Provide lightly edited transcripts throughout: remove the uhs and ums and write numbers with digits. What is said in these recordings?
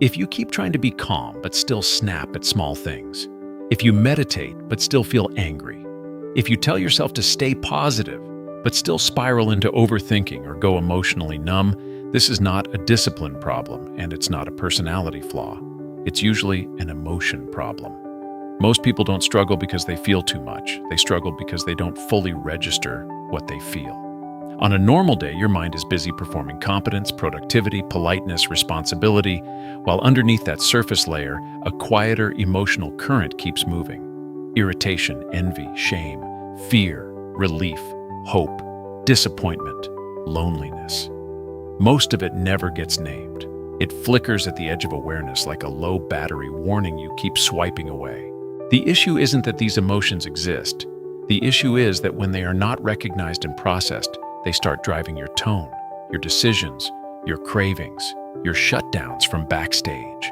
If you keep trying to be calm but still snap at small things, if you meditate but still feel angry, if you tell yourself to stay positive but still spiral into overthinking or go emotionally numb, this is not a discipline problem and it's not a personality flaw. It's usually an emotion problem. Most people don't struggle because they feel too much. They struggle because they don't fully register what they feel. On a normal day, your mind is busy performing competence, productivity, politeness, responsibility, while underneath that surface layer, a quieter emotional current keeps moving. Irritation, envy, shame, fear, relief, hope, disappointment, loneliness. Most of it never gets named. It flickers at the edge of awareness like a low battery warning you keep swiping away. The issue isn't that these emotions exist. The issue is that when they are not recognized and processed, they start driving your tone, your decisions, your cravings, your shutdowns from backstage.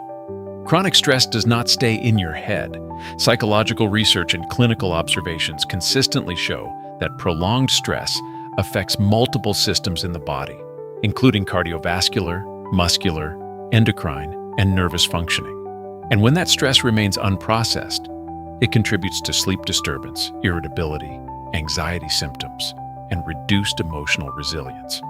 Chronic stress does not stay in your head. Psychological research and clinical observations consistently show that prolonged stress affects multiple systems in the body, including cardiovascular, muscular, endocrine, and nervous functioning. And when that stress remains unprocessed, it contributes to sleep disturbance, irritability, anxiety symptoms, and reduced emotional resilience.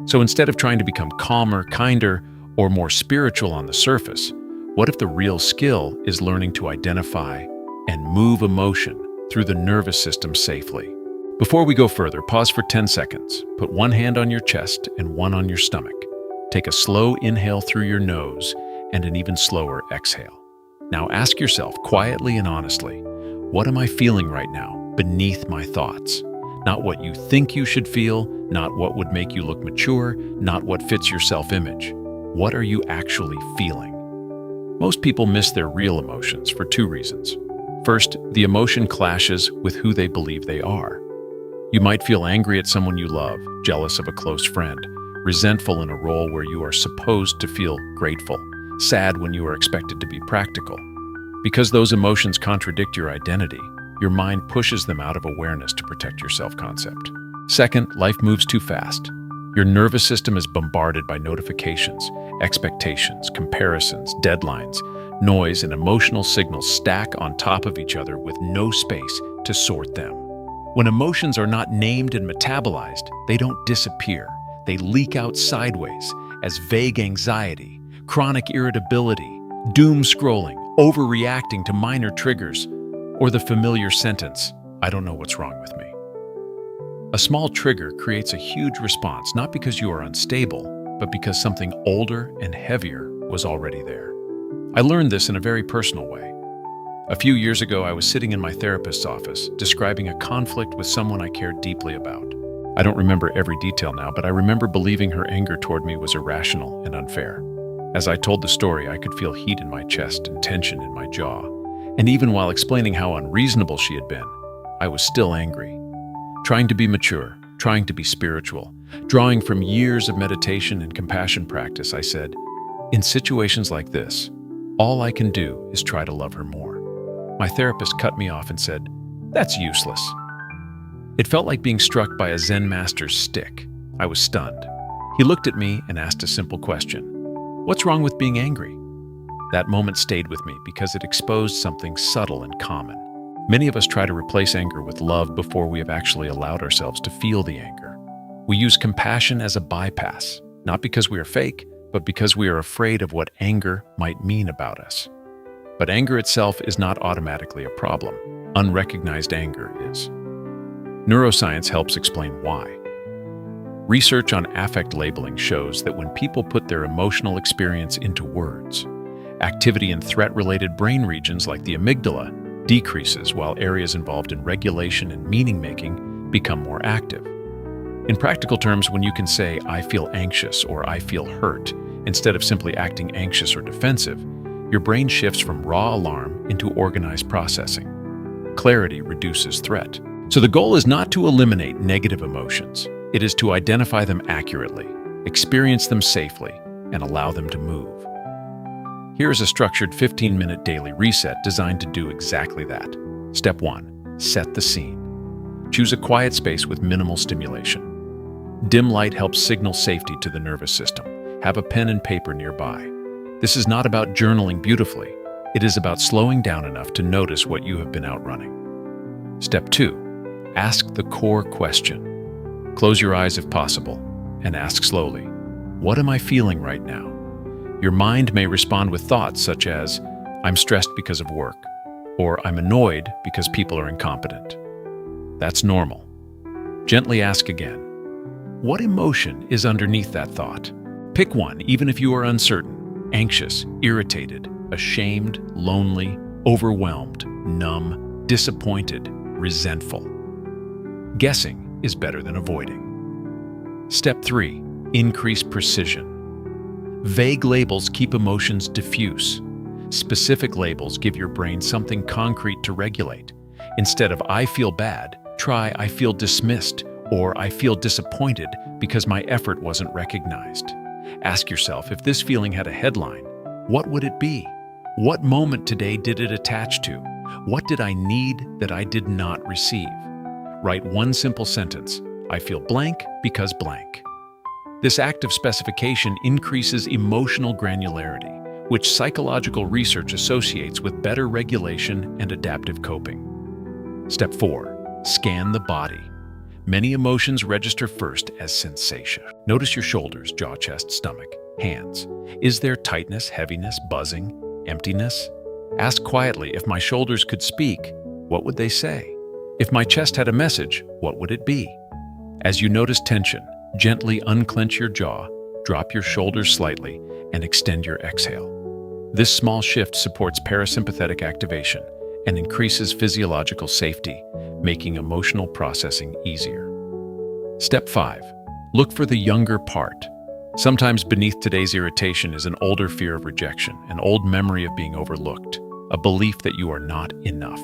So instead of trying to become calmer, kinder, or more spiritual on the surface, what if the real skill is learning to identify and move emotion through the nervous system safely? Before we go further, pause for 10 seconds. Put one hand on your chest and one on your stomach. Take a slow inhale through your nose and an even slower exhale. Now ask yourself quietly and honestly, what am I feeling right now beneath my thoughts? Not what you think you should feel, not what would make you look mature, not what fits your self-image. What are you actually feeling? Most people miss their real emotions for two reasons. First, the emotion clashes with who they believe they are. You might feel angry at someone you love, jealous of a close friend, resentful in a role where you are supposed to feel grateful, sad when you are expected to be practical. Because those emotions contradict your identity, your mind pushes them out of awareness to protect your self-concept. Second, life moves too fast. Your nervous system is bombarded by notifications, expectations, comparisons, deadlines, noise, and emotional signals stack on top of each other with no space to sort them. When emotions are not named and metabolized, they don't disappear. They leak out sideways as vague anxiety, chronic irritability, doom scrolling, overreacting to minor triggers, or the familiar sentence, "I don't know what's wrong with me." A small trigger creates a huge response, not because you are unstable, but because something older and heavier was already there. I learned this in a very personal way. A few years ago, I was sitting in my therapist's office, describing a conflict with someone I cared deeply about. I don't remember every detail now, but I remember believing her anger toward me was irrational and unfair. As I told the story, I could feel heat in my chest and tension in my jaw. And even while explaining how unreasonable she had been, I was still angry. Trying to be mature, trying to be spiritual, drawing from years of meditation and compassion practice, I said, in situations like this, all I can do is try to love her more. My therapist cut me off and said, "That's useless." It felt like being struck by a Zen master's stick. I was stunned. He looked at me and asked a simple question. "What's wrong with being angry?" That moment stayed with me because it exposed something subtle and common. Many of us try to replace anger with love before we have actually allowed ourselves to feel the anger. We use compassion as a bypass, not because we are fake, but because we are afraid of what anger might mean about us. But anger itself is not automatically a problem. Unrecognized anger is. Neuroscience helps explain why. Research on affect labeling shows that when people put their emotional experience into words, activity in threat-related brain regions like the amygdala decreases while areas involved in regulation and meaning-making become more active. In practical terms, when you can say, "I feel anxious" or "I feel hurt," instead of simply acting anxious or defensive, your brain shifts from raw alarm into organized processing. Clarity reduces threat. So the goal is not to eliminate negative emotions. It is to identify them accurately, experience them safely, and allow them to move. Here is a structured 15-minute daily reset designed to do exactly that. Step 1. Set the scene. Choose a quiet space with minimal stimulation. Dim light helps signal safety to the nervous system. Have a pen and paper nearby. This is not about journaling beautifully. It is about slowing down enough to notice what you have been outrunning. Step 2. Ask the core question. Close your eyes if possible and ask slowly, what am I feeling right now? Your mind may respond with thoughts such as, I'm stressed because of work, or I'm annoyed because people are incompetent. That's normal. Gently ask again, what emotion is underneath that thought? Pick one, even if you are uncertain: anxious, irritated, ashamed, lonely, overwhelmed, numb, disappointed, resentful. Guessing is better than avoiding. Step 3. Increase precision. Vague labels keep emotions diffuse. Specific labels give your brain something concrete to regulate. Instead of I feel bad, try I feel dismissed or I feel disappointed because my effort wasn't recognized. Ask yourself, if this feeling had a headline, what would it be? What moment today did it attach to? What did I need that I did not receive? Write one simple sentence, I feel blank because blank. This act of specification increases emotional granularity, which psychological research associates with better regulation and adaptive coping. Step 4. Scan the body. Many emotions register first as sensation. Notice your shoulders, jaw, chest, stomach, hands. Is there tightness, heaviness, buzzing, emptiness? Ask quietly, if my shoulders could speak, what would they say? If my chest had a message, what would it be? As you notice tension, gently unclench your jaw, drop your shoulders slightly, and extend your exhale. This small shift supports parasympathetic activation and increases physiological safety, making emotional processing easier. Step 5. Look for the younger part. Sometimes beneath today's irritation is an older fear of rejection, an old memory of being overlooked, a belief that you are not enough.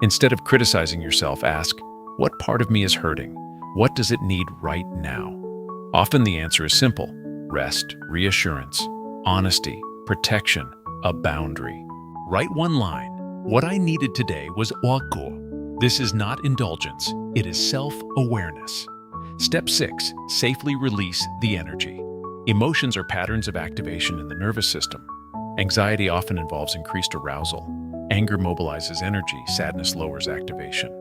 Instead of criticizing yourself, ask, what part of me is hurting? What does it need right now? Often the answer is simple: rest, reassurance, honesty, protection, a boundary. Write one line. What I needed today was wako. This is not indulgence, it is self-awareness. Step 6. Safely release the energy. Emotions are patterns of activation in the nervous system. Anxiety often involves increased arousal. Anger mobilizes energy, sadness lowers activation.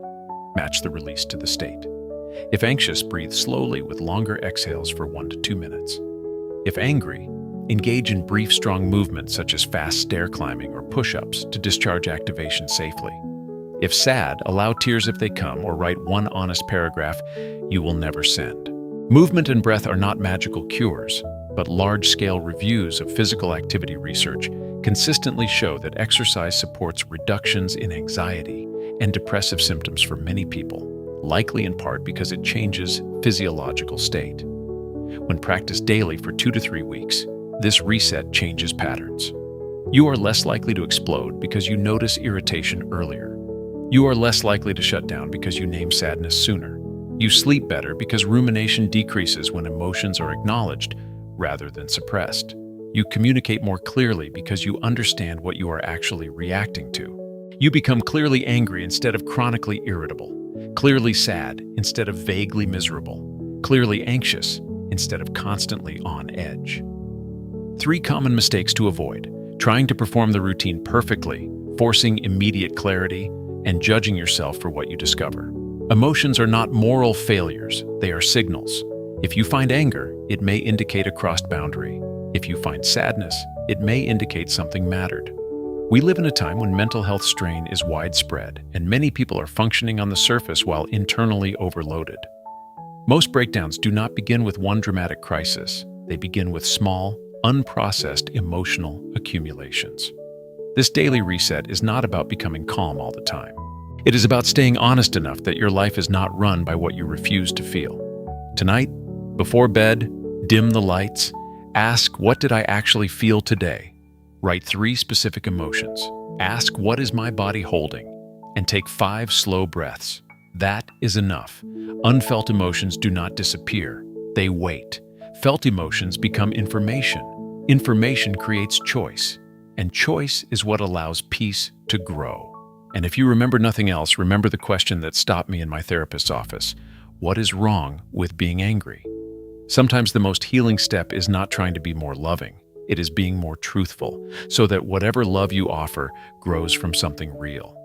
Match the release to the state. If anxious, breathe slowly with longer exhales for 1 to 2 minutes. If angry, engage in brief, strong movements such as fast stair climbing or push-ups to discharge activation safely. If sad, allow tears if they come or write one honest paragraph you will never send. Movement and breath are not magical cures, but large-scale reviews of physical activity research consistently show that exercise supports reductions in anxiety and depressive symptoms for many people, likely in part because it changes physiological state. When practiced daily for 2 to 3 weeks, this reset changes patterns. You are less likely to explode because you notice irritation earlier. You are less likely to shut down because you name sadness sooner. You sleep better because rumination decreases when emotions are acknowledged rather than suppressed. You communicate more clearly because you understand what you are actually reacting to. You become clearly angry instead of chronically irritable, clearly sad instead of vaguely miserable, clearly anxious instead of constantly on edge. 3 common mistakes to avoid: trying to perform the routine perfectly, forcing immediate clarity, and judging yourself for what you discover. Emotions are not moral failures, they are signals. If you find anger, it may indicate a crossed boundary. If you find sadness, it may indicate something mattered. We live in a time when mental health strain is widespread, and many people are functioning on the surface while internally overloaded. Most breakdowns do not begin with one dramatic crisis. They begin with small, unprocessed emotional accumulations. This daily reset is not about becoming calm all the time. It is about staying honest enough that your life is not run by what you refuse to feel. Tonight, before bed, dim the lights. Ask, what did I actually feel today? Write 3 specific emotions. Ask, what is my body holding? And take 5 slow breaths. That is enough. Unfelt emotions do not disappear. They wait. Felt emotions become information. Information creates choice. And choice is what allows peace to grow. And if you remember nothing else, remember the question that stopped me in my therapist's office. What is wrong with being angry? Sometimes the most healing step is not trying to be more loving. It is being more truthful, so that whatever love you offer grows from something real.